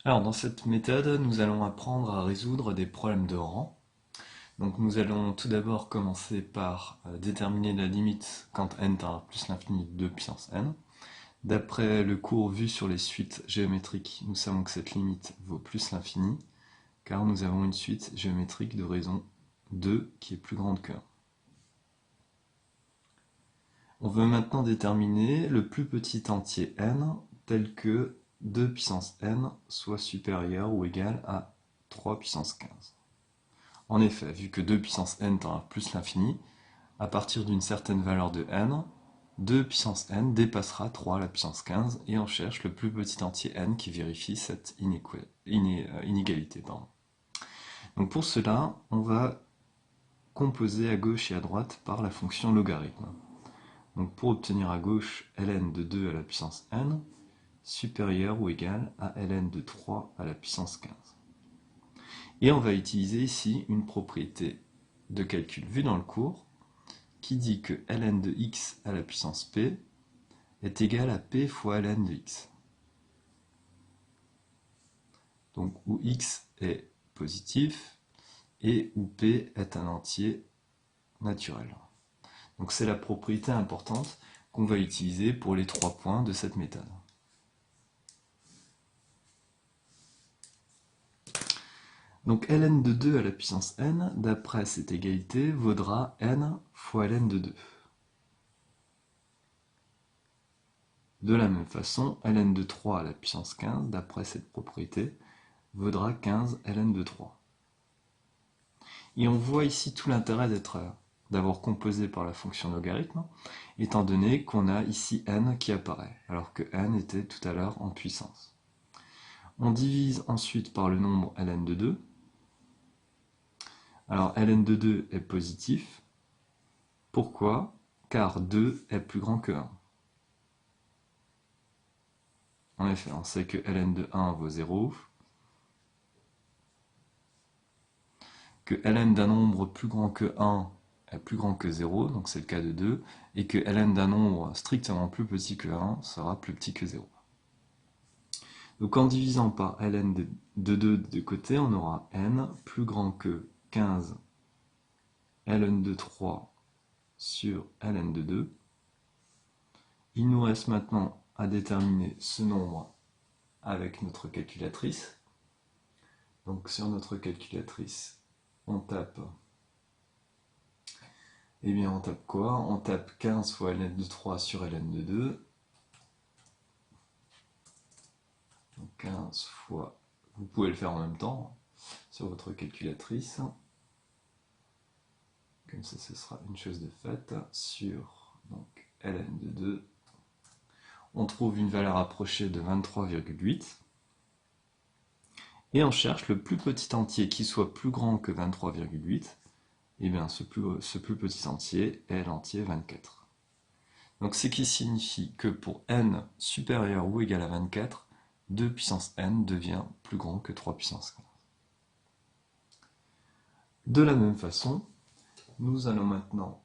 Alors dans cette méthode, nous allons apprendre à résoudre des problèmes de rang. Donc nous allons tout d'abord commencer par déterminer la limite quand n tend à plus l'infini de 2 puissance n. D'après le cours vu sur les suites géométriques, nous savons que cette limite vaut plus l'infini, car nous avons une suite géométrique de raison 2 qui est plus grande que 1. On veut maintenant déterminer le plus petit entier n tel que 2 puissance n soit supérieur ou égal à 3 puissance 15. En effet, vu que 2 puissance n tend à plus l'infini, à partir d'une certaine valeur de n, 2 puissance n dépassera 3 à la puissance 15 et on cherche le plus petit entier n qui vérifie cette inégalité. Donc pour cela, on va composer à gauche et à droite par la fonction logarithme. Donc pour obtenir à gauche ln de 2 à la puissance n, supérieur ou égal à ln de 3 à la puissance 15. Et on va utiliser ici une propriété de calcul vue dans le cours qui dit que ln de x à la puissance p est égal à p fois ln de x. Donc où x est positif et où p est un entier naturel. Donc c'est la propriété importante qu'on va utiliser pour les 3 points de cette méthode. Donc ln de 2 à la puissance n, d'après cette égalité, vaudra n fois ln de 2. De la même façon, ln de 3 à la puissance 15, d'après cette propriété, vaudra 15 ln de 3. Et on voit ici tout l'intérêt d'avoir composé par la fonction logarithme, étant donné qu'on a ici n qui apparaît, alors que n était tout à l'heure en puissance. On divise ensuite par le nombre ln de 2. Alors ln de 2 est positif. Pourquoi? Car 2 est plus grand que 1. En effet, on sait que ln de 1 vaut 0, que ln d'un nombre plus grand que 1 est plus grand que 0, donc c'est le cas de 2, et que ln d'un nombre strictement plus petit que 1 sera plus petit que 0. Donc en divisant par ln de 2 de côté, on aura n plus grand que 15 ln de 3 sur ln de 2. Il nous reste maintenant à déterminer ce nombre avec notre calculatrice. Donc sur notre calculatrice, on tape quoi? On tape 15 fois ln de 3 sur ln de 2. Donc 15 fois, vous pouvez le faire en même temps sur votre calculatrice. Comme ça, ce sera une chose de faite. Sur donc, ln de 2, on trouve une valeur approchée de 23,8. Et on cherche le plus petit entier qui soit plus grand que 23,8. Et bien ce plus petit entier est l'entier 24. Donc ce qui signifie que pour n supérieur ou égal à 24, 2 puissance n devient plus grand que 3 puissance 15. De la même façon, nous allons maintenant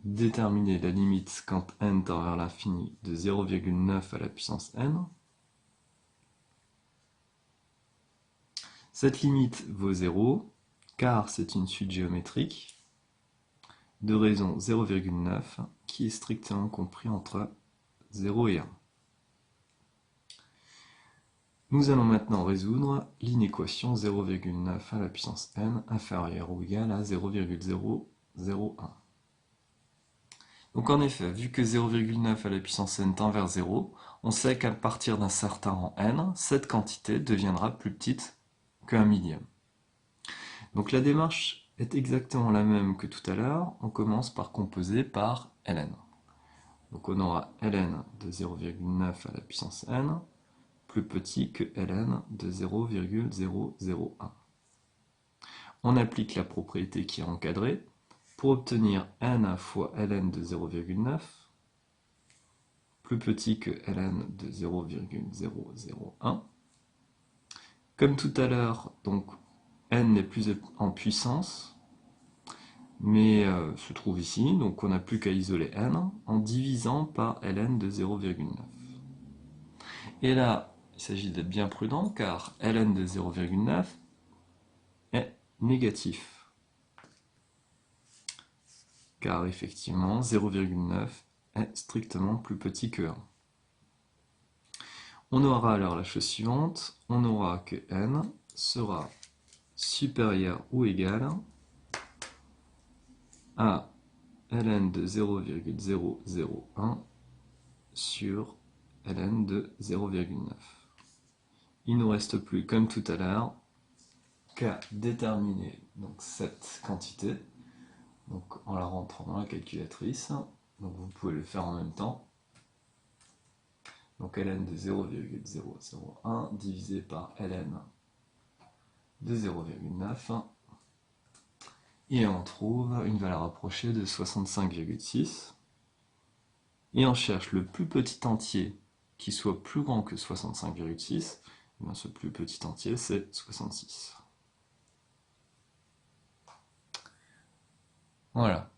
déterminer la limite quand n tend vers l'infini de 0,9 à la puissance n. Cette limite vaut 0, car c'est une suite géométrique de raison 0,9 qui est strictement compris entre 0 et 1. Nous allons maintenant résoudre l'inéquation 0,9 à la puissance n inférieure ou égale à 0,001. Donc en effet, vu que 0,9 à la puissance n tend vers 0, on sait qu'à partir d'un certain rang n, cette quantité deviendra plus petite qu'un millième. Donc la démarche est exactement la même que tout à l'heure. On commence par composer par ln. Donc on aura ln de 0,9 à la puissance n plus petit que ln de 0,001. On applique la propriété qui est encadrée pour obtenir n fois ln de 0,9 plus petit que ln de 0,001. Comme tout à l'heure, donc n n'est plus en puissance, mais se trouve ici, donc on n'a plus qu'à isoler n en divisant par ln de 0,9. Et là, il s'agit d'être bien prudent car ln de 0,9 est négatif. Car effectivement, 0,9 est strictement plus petit que 1. On aura alors la chose suivante, on aura que n sera supérieur ou égal à ln de 0,001 sur ln de 0,9. Il ne nous reste plus, comme tout à l'heure, qu'à déterminer donc, cette quantité donc, en la rentrant dans la calculatrice. Donc vous pouvez le faire en même temps. Donc ln de 0,001 divisé par ln de 0,9. Et on trouve une valeur approchée de 65,6. Et on cherche le plus petit entier qui soit plus grand que 65,6. Et bien ce plus petit entier, c'est 66. Voilà.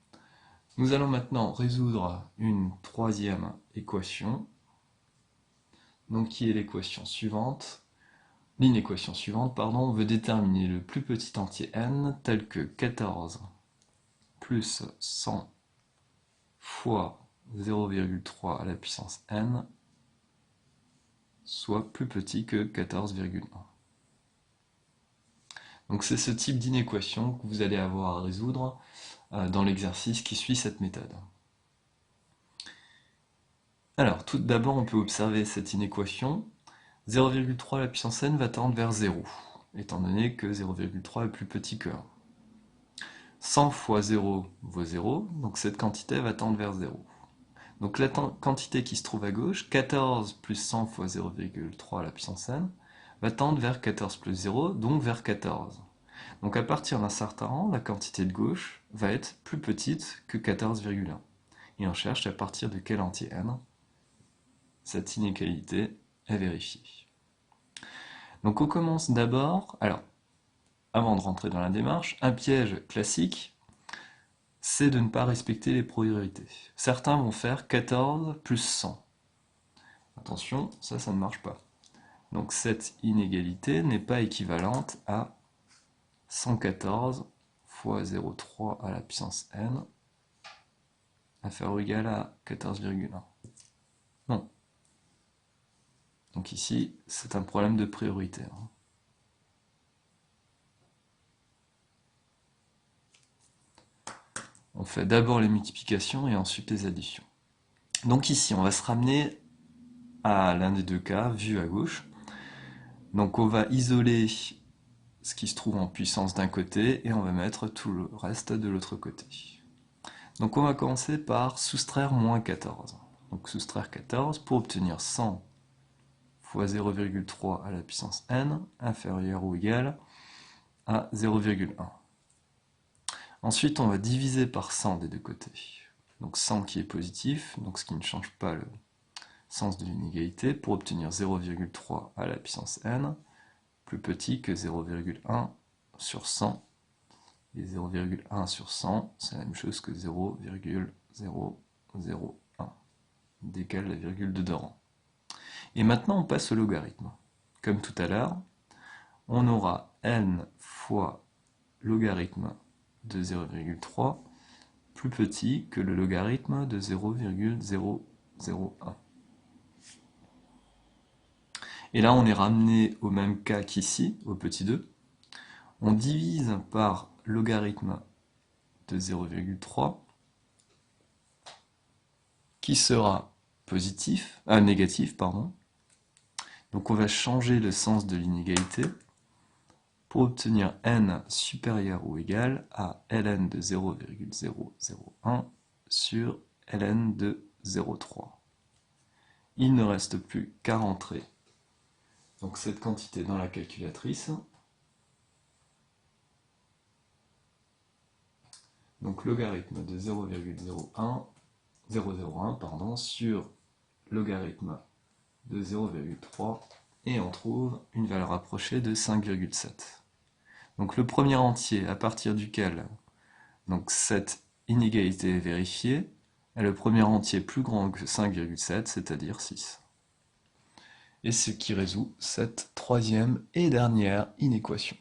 Nous allons maintenant résoudre une troisième équation, donc qui est l'équation suivante. L'inéquation suivante, pardon, on veut déterminer le plus petit entier n tel que 14 plus 100 fois 0,3 à la puissance n soit plus petit que 14,1. Donc c'est ce type d'inéquation que vous allez avoir à résoudre dans l'exercice qui suit cette méthode. Alors, tout d'abord, on peut observer cette inéquation. 0,3 à la puissance n va tendre vers 0, étant donné que 0,3 est plus petit que 1. 100 fois 0 vaut 0, donc cette quantité va tendre vers 0. Donc la quantité qui se trouve à gauche, 14 plus 100 fois 0,3 à la puissance n, va tendre vers 14 plus 0, donc vers 14. Donc à partir d'un certain rang, la quantité de gauche va être plus petite que 14,1. Et on cherche à partir de quel entier n cette inégalité est vérifiée. Donc on commence d'abord, alors avant de rentrer dans la démarche, un piège classique, c'est de ne pas respecter les priorités. Certains vont faire 14 plus 100. Attention, ça ne marche pas. Donc cette inégalité n'est pas équivalente à 114 fois 0,3 à la puissance n inférieur ou égal à 14,1. Non. Donc ici, c'est un problème de priorité. On fait d'abord les multiplications et ensuite les additions. Donc ici, on va se ramener à l'un des deux cas, vu à gauche. Donc on va isoler ce qui se trouve en puissance d'un côté et on va mettre tout le reste de l'autre côté. Donc on va commencer par soustraire moins 14. Donc soustraire 14 pour obtenir 100 fois 0,3 à la puissance n inférieur ou égal à 0,1. Ensuite, on va diviser par 100 des deux côtés. Donc 100 qui est positif, donc ce qui ne change pas le sens de l'inégalité, pour obtenir 0,3 à la puissance n, plus petit que 0,1 sur 100. Et 0,1 sur 100, c'est la même chose que 0,001. Décale la virgule de deux rangs. Et maintenant, on passe au logarithme. Comme tout à l'heure, on aura n fois logarithme de 0,3 plus petit que le logarithme de 0,001. Et là, on est ramené au même cas qu'ici, au petit 2. On divise par logarithme de 0,3 qui sera négatif. Donc on va changer le sens de l'inégalité pour obtenir n supérieur ou égal à ln de 0,001 sur ln de 0,3. Il ne reste plus qu'à rentrer donc cette quantité dans la calculatrice. Donc logarithme de 0,001 sur logarithme de 0,3 et on trouve une valeur approchée de 5,7. Donc le premier entier à partir duquel donc cette inégalité est vérifiée est le premier entier plus grand que 5,7, c'est-à-dire 6. et ce qui résout cette troisième et dernière inéquation.